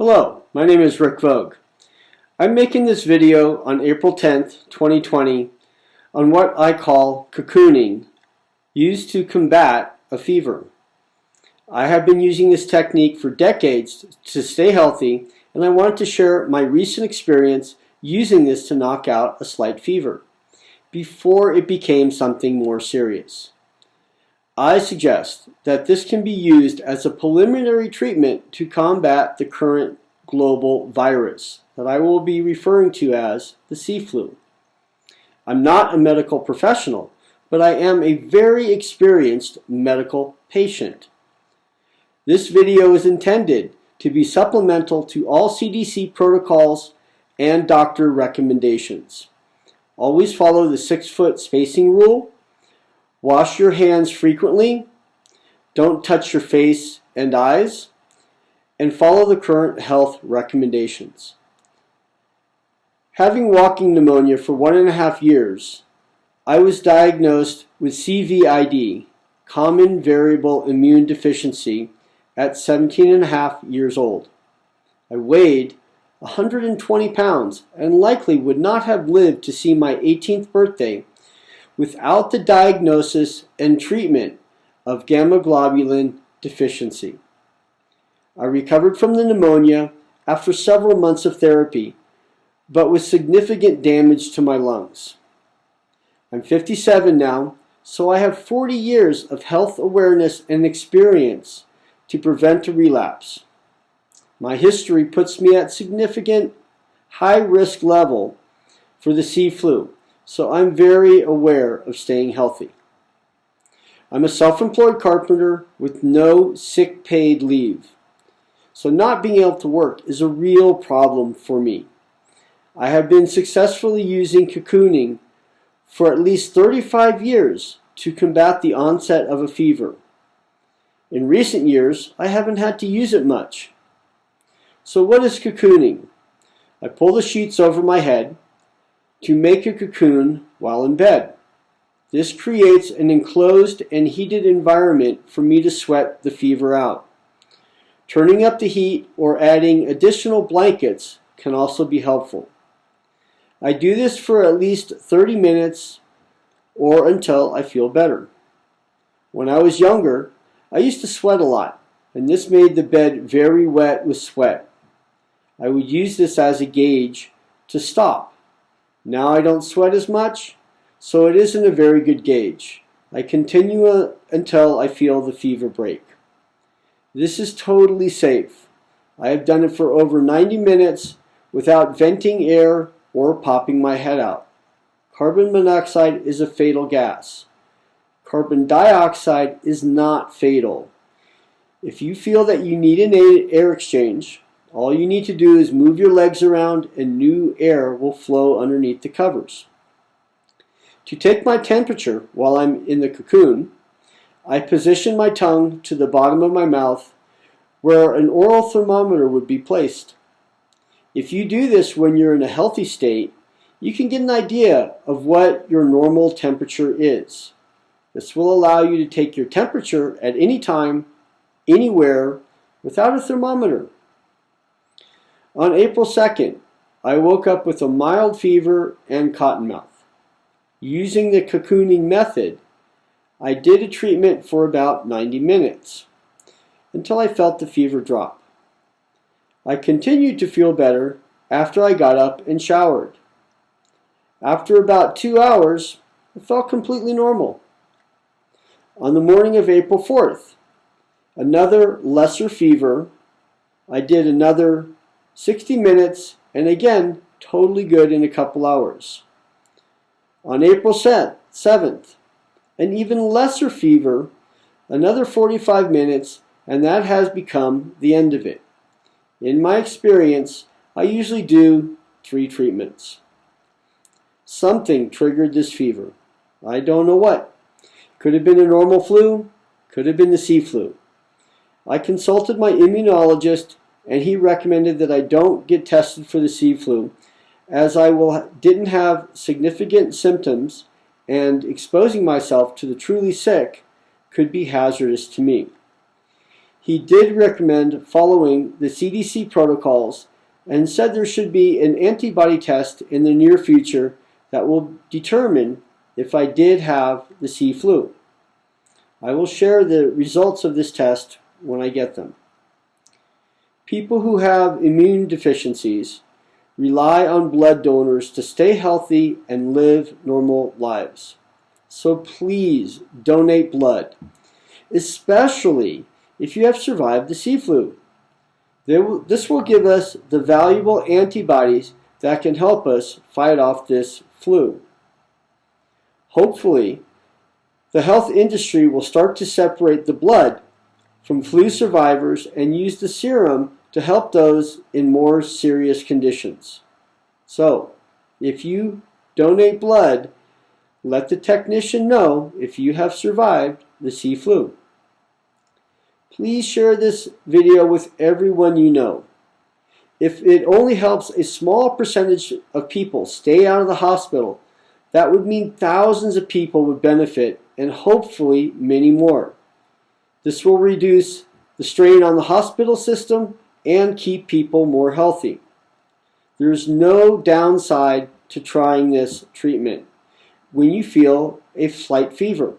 Hello, my name is Rick Vogue. I'm making this video on April 10th, 2020 on what I call cocooning, used to combat a fever. I have been using this technique for decades to stay healthy, and I wanted to share my recent experience using this to knock out a slight fever before it became something more serious. I suggest that this can be used as a preliminary treatment to combat the current global virus that I will be referring to as the sea flu. I'm not a medical professional, but I am a very experienced medical patient. This video is intended to be supplemental to all CDC protocols and doctor recommendations. Always follow the 6-foot spacing rule. Wash your hands frequently. Don't touch your face and eyes. And follow the current health recommendations. Having walking pneumonia for 1.5 years, I was diagnosed with CVID, Common Variable Immune Deficiency, at 17.5 years old. I weighed 120 pounds and likely would not have lived to see my 18th birthday without the diagnosis and treatment of gamma globulin deficiency. I recovered from the pneumonia after several months of therapy, but with significant damage to my lungs. I'm 57 now, so I have 40 years of health awareness and experience to prevent a relapse. My history puts me at significant high-risk level for the sea flu, so I'm very aware of staying healthy. I'm a self-employed carpenter with no sick paid leave, so not being able to work is a real problem for me. I have been successfully using cocooning for at least 35 years to combat the onset of a fever. In recent years, I haven't had to use it much. So what is cocooning? I pull the sheets over my head to make a cocoon while in bed. This creates an enclosed and heated environment for me to sweat the fever out. Turning up the heat or adding additional blankets can also be helpful. I do this for at least 30 minutes or until I feel better. When I was younger, I used to sweat a lot, and this made the bed very wet with sweat. I would use this as a gauge to stop. Now I don't sweat as much, so it isn't a very good gauge. I continue until I feel the fever break. This is totally safe. I have done it for over 90 minutes without venting air or popping my head out. Carbon monoxide is a fatal gas. Carbon dioxide is not fatal. If you feel that you need an air exchange, all you need to do is move your legs around and new air will flow underneath the covers. To take my temperature while I'm in the cocoon, I position my tongue to the bottom of my mouth where an oral thermometer would be placed. If you do this when you're in a healthy state, you can get an idea of what your normal temperature is. This will allow you to take your temperature at any time, anywhere, without a thermometer. On April 2nd, I woke up with a mild fever and cottonmouth. Using the cocooning method, I did a treatment for about 90 minutes until I felt the fever drop. I continued to feel better after I got up and showered. After about 2 hours, I felt completely normal. On the morning of April 4th, another lesser fever, I did another 60 minutes and again totally good in a couple hours. On April 7th, an even lesser fever, another 45 minutes, and that has become the end of it. In my experience, I usually do 3 treatments. Something triggered this fever. I don't know what. Could have been a normal flu, could have been the sea flu. I consulted my immunologist and he recommended that I don't get tested for the sea flu as I didn't have significant symptoms and exposing myself to the truly sick could be hazardous to me. He did recommend following the CDC protocols and said there should be an antibody test in the near future that will determine if I did have the C. flu. I will share the results of this test when I get them. People who have immune deficiencies rely on blood donors to stay healthy and live normal lives. So please donate blood, especially if you have survived the C. flu. This will give us the valuable antibodies that can help us fight off this flu. Hopefully, the health industry will start to separate the blood from flu survivors and use the serum to help those in more serious conditions. So, if you donate blood, let the technician know if you have survived the C. flu. Please share this video with everyone you know. If it only helps a small percentage of people stay out of the hospital, that would mean thousands of people would benefit and hopefully many more. This will reduce the strain on the hospital system and keep people more healthy. There's no downside to trying this treatment when you feel a slight fever.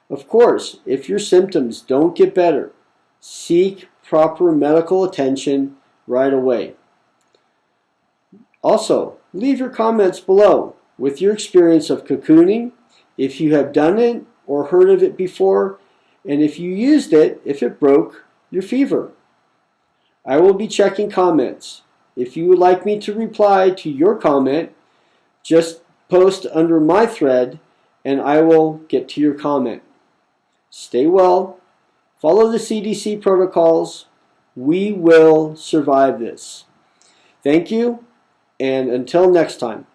Of course, if your symptoms don't get better, seek proper medical attention right away. Also, leave your comments below with your experience of cocooning, if you have done it or heard of it before, and if you used it, if it broke your fever. I will be checking comments. If you would like me to reply to your comment, just post under my thread and I will get to your comment. Stay well, follow the CDC protocols. We will survive this. Thank you, and until next time.